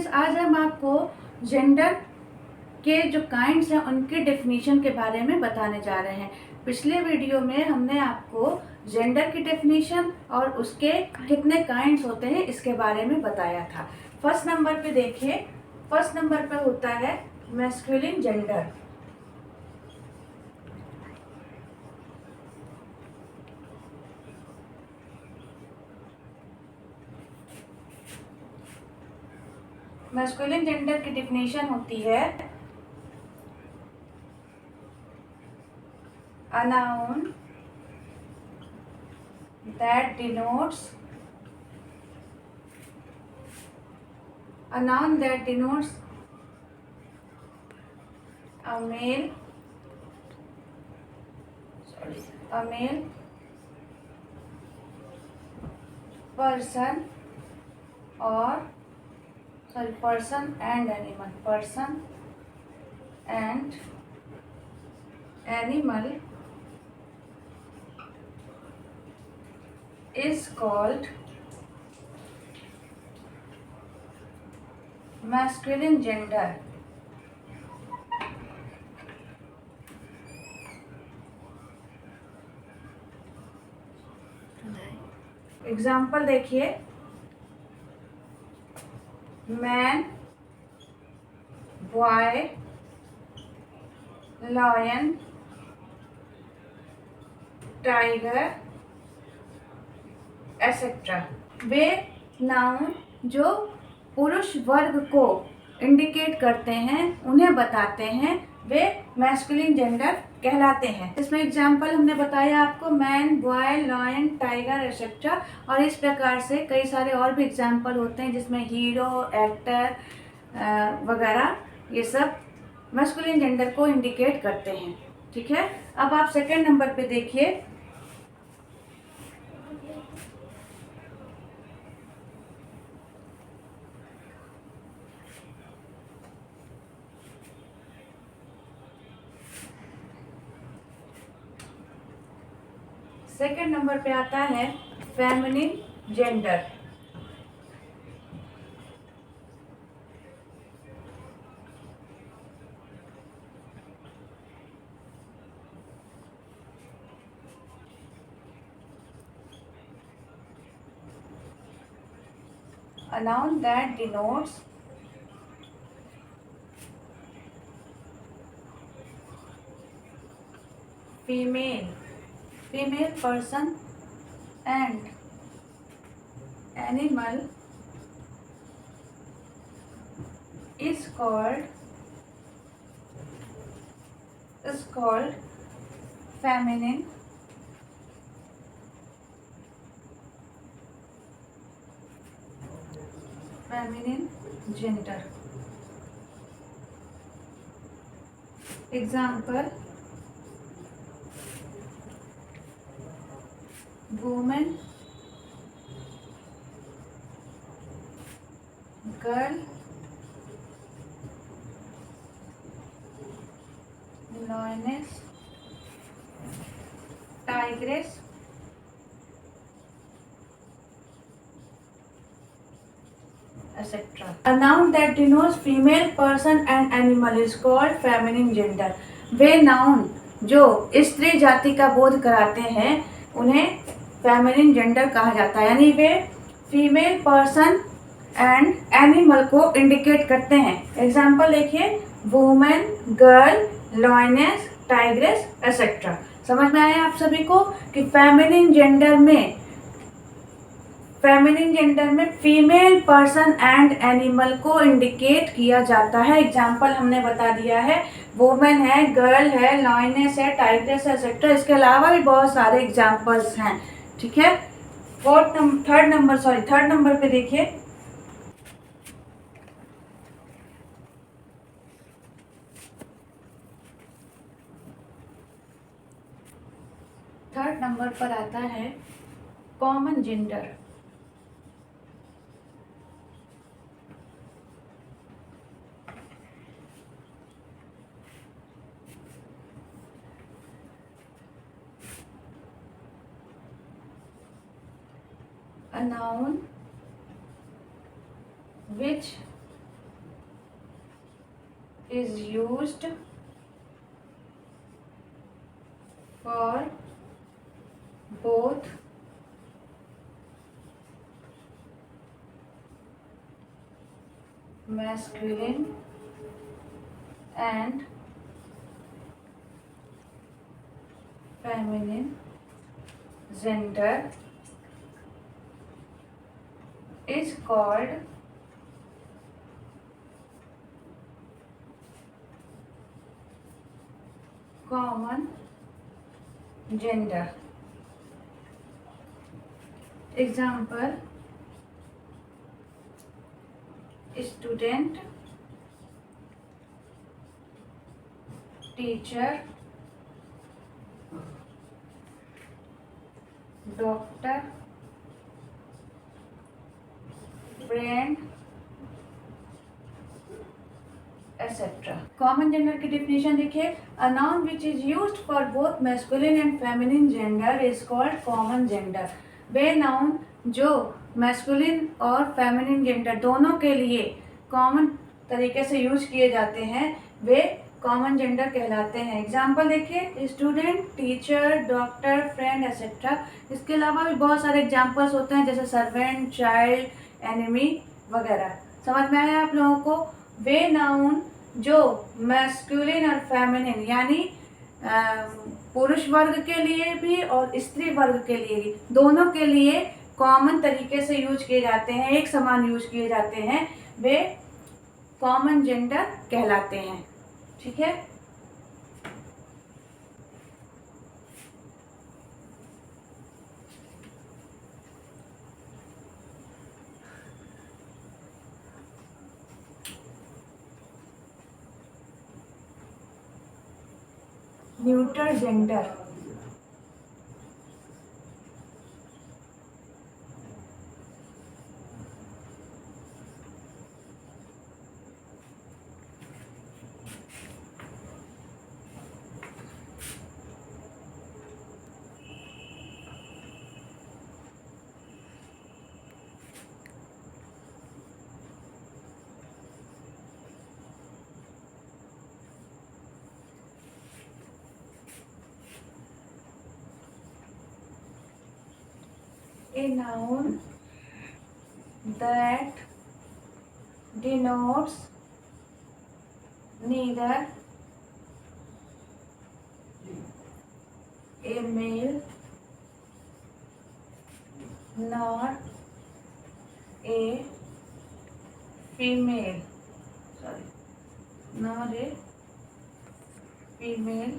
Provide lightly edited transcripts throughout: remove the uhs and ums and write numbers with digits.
Students, आज हम आपको जेंडर के जो काइंड्स हैं उनके डेफिनेशन के बारे में बताने जा रहे हैं। पिछले वीडियो में हमने आपको जेंडर की डेफिनेशन और उसके कितने काइंड्स होते हैं इसके बारे में बताया था। फर्स्ट नंबर पे देखिए, फर्स्ट नंबर पे होता है मैस्कुलिन जेंडर। मैस्कुलिन जेंडर की डेफिनेशन होती है a noun that denotes a male person person and animal is called masculine gender. Example देखिए, man, boy, lion, tiger etcetera. वे नाउन जो पुरुष वर्ग को इंडिकेट करते हैं, उन्हें बताते हैं, वे मैस्कुलिन जेंडर कहलाते हैं। इसमें एग्जाम्पल हमने बताया आपको, man, boy, lion, tiger etcetera. और इस प्रकार से कई सारे और भी एग्जाम्पल होते हैं जिसमें हीरो, एक्टर वगैरह, ये सब मैस्कुलिन जेंडर को इंडिकेट करते हैं। ठीक है, अब आप सेकेंड नंबर पे देखिए, सेकेंड नंबर पे आता है feminine gender. A noun that denotes female person and animal is called feminine gender. Example, woman, girl, lioness, tigress, etc. A noun that denotes female person and animal is called feminine gender. Way noun जो स्त्री जाति का बोध कराते हैं उन्हें feminine gender कहा जाता है, यानी वे फीमेल पर्सन एंड एनिमल को इंडिकेट करते हैं। एग्जाम्पल देखिए, women, girl, lioness, tigress etcetera. समझ में आया आप सभी को कि फेमिनिन जेंडर में फीमेल पर्सन एंड एनिमल को इंडिकेट किया जाता है। एग्जाम्पल हमने बता दिया है, वुमेन है, गर्ल है, लॉयनेस है, टाइग्रेस एसेट्रा। इसके अलावा भी बहुत सारे एग्जाम्पल्स हैं। ठीक है, थर्ड नंबर पे देखिए, थर्ड नंबर पर आता है common gender. A noun which is used for both masculine and feminine gender is called common gender. Example: student, teacher, doctor, friend, etc. Common gender की डिफिनेशन देखिए, a noun which is used for both masculine and feminine gender is called common gender. वे noun जो masculine और feminine gender दोनों के लिए common तरीके से यूज किए जाते हैं वे कॉमन जेंडर कहलाते हैं। एग्जाम्पल देखिए, student, teacher, doctor, friend etcetera. इसके अलावा भी बहुत सारे एग्जाम्पल्स होते हैं जैसे सर्वेंट, चाइल्ड, एनिमी वगैरह। समझ में आया आप लोगों को? वे नाउन जो मैस्कुलिन और फेमिनिन यानी पुरुष वर्ग के लिए भी और स्त्री वर्ग के लिए भी, दोनों के लिए कॉमन तरीके से यूज किए जाते हैं, एक समान यूज किए जाते हैं, वे कॉमन जेंडर कहलाते हैं। ठीक है। Neutral gender, a noun that denotes neither a male nor a female, nor a female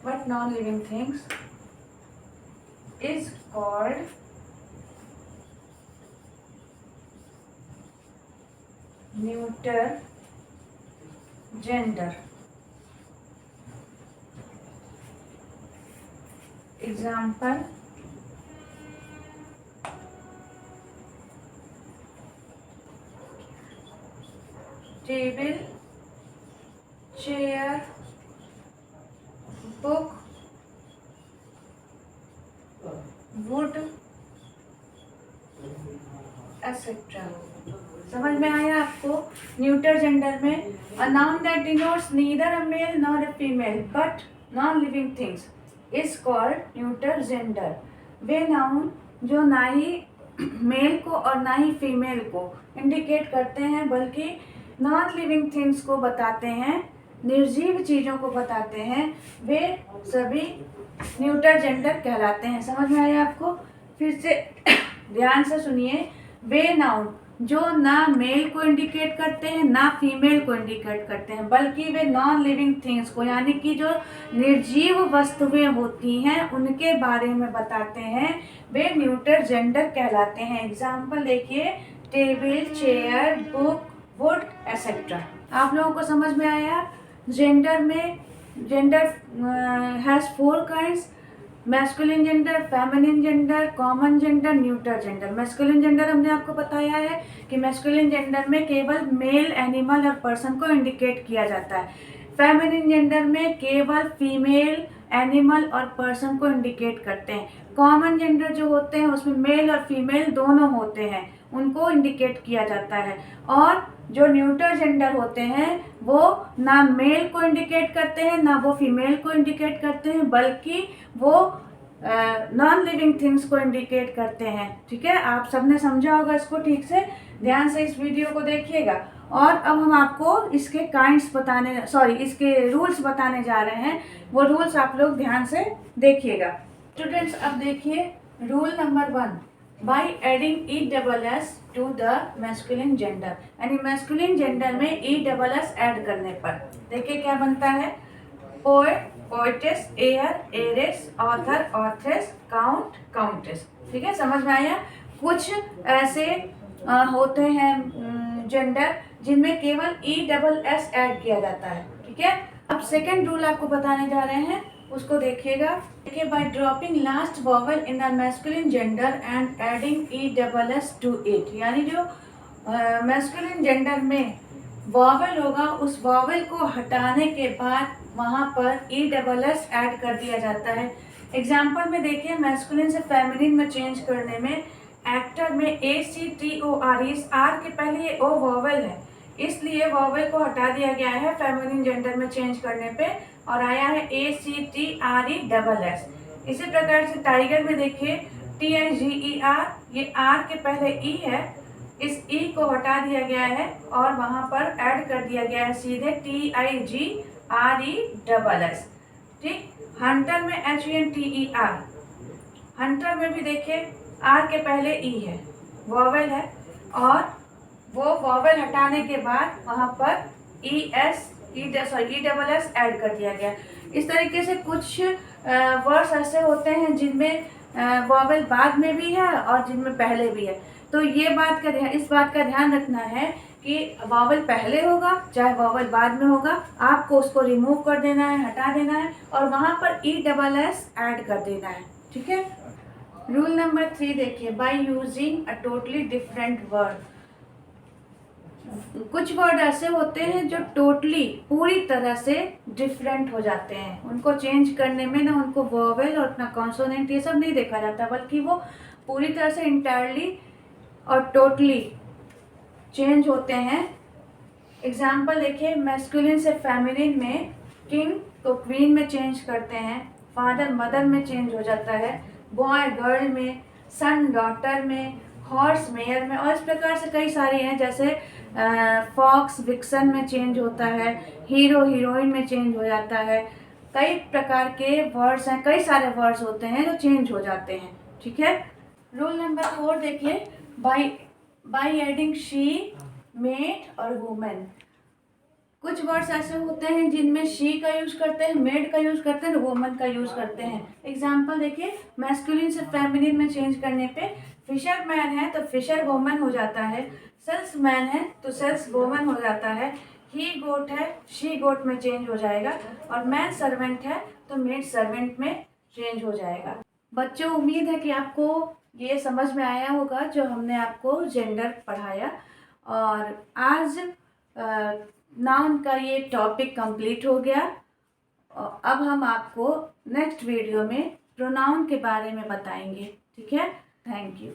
but non-living things, is called neuter gender. Example: table, chair, book, wood, etc. समझ में आया आपको? न्यूटर जेंडर में a noun that denotes neither a male nor a female but non living things is called neuter gender. वे noun जो ना ही mail को और ना ही फीमेल को इंडिकेट करते हैं बल्कि नॉन लिविंग थिंग्स को बताते हैं, निर्जीव चीज़ों को बताते हैं, वे सभी न्यूटर जेंडर कहलाते हैं। समझ में आया आपको? फिर से ध्यान से सुनिए। वे नाउन जो ना मेल को इंडिकेट करते हैं ना फीमेल को इंडिकेट करते हैं बल्कि वे नॉन लिविंग थिंग्स को यानी कि जो निर्जीव वस्तुएं होती हैं उनके बारे में बताते हैं, वे न्यूटर जेंडर कहलाते हैं। एग्जाम्पल देखिए, table, chair, book, would etcetera. आप लोगों को समझ में आया? जेंडर में gender has 4 kinds: masculine gender, feminine gender, common gender, neuter gender. Masculine gender हमने आपको बताया है कि मैस्कुलिन जेंडर में केवल मेल, एनिमल और पर्सन को इंडिकेट किया जाता है। फेमिनिन जेंडर में केवल फीमेल, एनिमल और पर्सन को इंडिकेट करते हैं। कॉमन जेंडर जो होते हैं उसमें मेल और फीमेल दोनों होते हैं, उनको इंडिकेट किया जाता है। और जो न्यूटर जेंडर होते हैं वो ना मेल को इंडिकेट करते हैं ना वो फीमेल को इंडिकेट करते हैं, बल्कि वो नॉन लिविंग थिंग्स को इंडिकेट करते हैं। ठीक है, आप सबने समझा होगा इसको ठीक से, ध्यान से इस वीडियो को देखिएगा। और अब हम आपको इसके काइंड्स बताने इसके रूल्स बताने जा रहे हैं। वो रूल्स आप लोग ध्यान से देखिएगा। स्टूडेंट्स, अब देखिए rule number 1, by adding E double S to the masculine gender, यानी मैस्कुलिन जेंडर में ई डबल एस ऐड करने पर देखिए क्या बनता है: poet, poetess, heir, heiress, author, authoress, count, countess. ठीक है, समझ में आया? कुछ ऐसे होते हैं जेंडर जिनमें केवल ई डबल एस ऐड किया जाता है। ठीक है, अब सेकेंड रूल आपको बताने जा रहे हैं, उसको देखिएगा। देखिए, by dropping last vowel in the masculine gender and adding E double S to it, यानी जो मैस्कुलिन जेंडर में वॉवल होगा उस वॉवल को हटाने के बाद वहाँ पर ई डबल एस ऐड कर दिया जाता है। एग्जाम्पल में देखिए, मैस्कुलिन से फेमिनिन में चेंज करने में एक्टर में ACTOR, इस आर के पहले ये ओ वॉवल है, इसलिए वॉवल को हटा दिया गया है फेमिनिन जेंडर में चेंज करने पे और आया है ACTRESS। इसी प्रकार से टाइगर में देखिए TIGER, ये आर के पहले ई है, इस ई को हटा दिया गया है और वहाँ पर ऐड कर दिया गया है सीधे TIGRESS। ठीक, हंटर में HUNTER, हंटर में भी देखिए आर के पहले ई है, वॉवेल है, और वो वॉवेल हटाने के बाद वहाँ पर ई डबल एस ऐड कर दिया गया। इस तरीके से कुछ वर्ड्स ऐसे होते हैं जिनमें वॉवेल बाद में भी है और जिनमें पहले भी है। तो इस बात का ध्यान रखना है कि वॉवेल पहले होगा चाहे वॉवेल बाद में होगा, आपको उसको रिमूव कर देना है, हटा देना है और वहाँ पर ई डबल एस ऐड कर देना है। ठीक है, रूल नंबर 3 देखिए, by using a totally different word. कुछ वर्ड ऐसे होते हैं जो टोटली पूरी तरह से डिफरेंट हो जाते हैं, उनको चेंज करने में ना उनको वोवेल और अपना कॉन्सोनेंट ये सब नहीं देखा जाता, बल्कि वो पूरी तरह से इंटायरली और टोटली चेंज होते हैं। एग्जाम्पल देखिए, मैस्कुलिन से फेमिनिन में किंग को क्वीन में चेंज करते हैं, फादर मदर में चेंज हो जाता है, बॉय गर्ल में, सन डॉटर में, हॉर्स मेयर में, और इस प्रकार से कई सारे हैं, जैसे फॉक्स विक्सन में चेंज होता है, हीरो हीरोइन में चेंज हो जाता है। कई प्रकार के वर्ड्स हैं, कई सारे वर्ड्स होते हैं जो चेंज हो जाते हैं। ठीक है, रूल नंबर 4 देखिए, बाय एडिंग शी, मेड और वुमेन। कुछ वर्ड्स ऐसे होते हैं जिनमें शी का यूज करते हैं, मेड का यूज करते हैं, वुमन का यूज करते हैं। एग्जाम्पल देखिए, मैस्कुलिन से फेमिनिन में चेंज करने पे फिशर मैन है तो फिशर वुमन हो जाता है, सेल्स मैन है तो सेल्स वुमन हो जाता है, ही गोट है शी गोट में चेंज हो जाएगा, और मैन सर्वेंट है तो मेड सर्वेंट में चेंज हो जाएगा। बच्चों, उम्मीद है कि आपको ये समझ में आया होगा जो हमने आपको जेंडर पढ़ाया, और आज नाउन का ये टॉपिक कंप्लीट हो गया। अब हम आपको नेक्स्ट वीडियो में प्रोनाउन के बारे में बताएंगे। ठीक है, थैंक यू।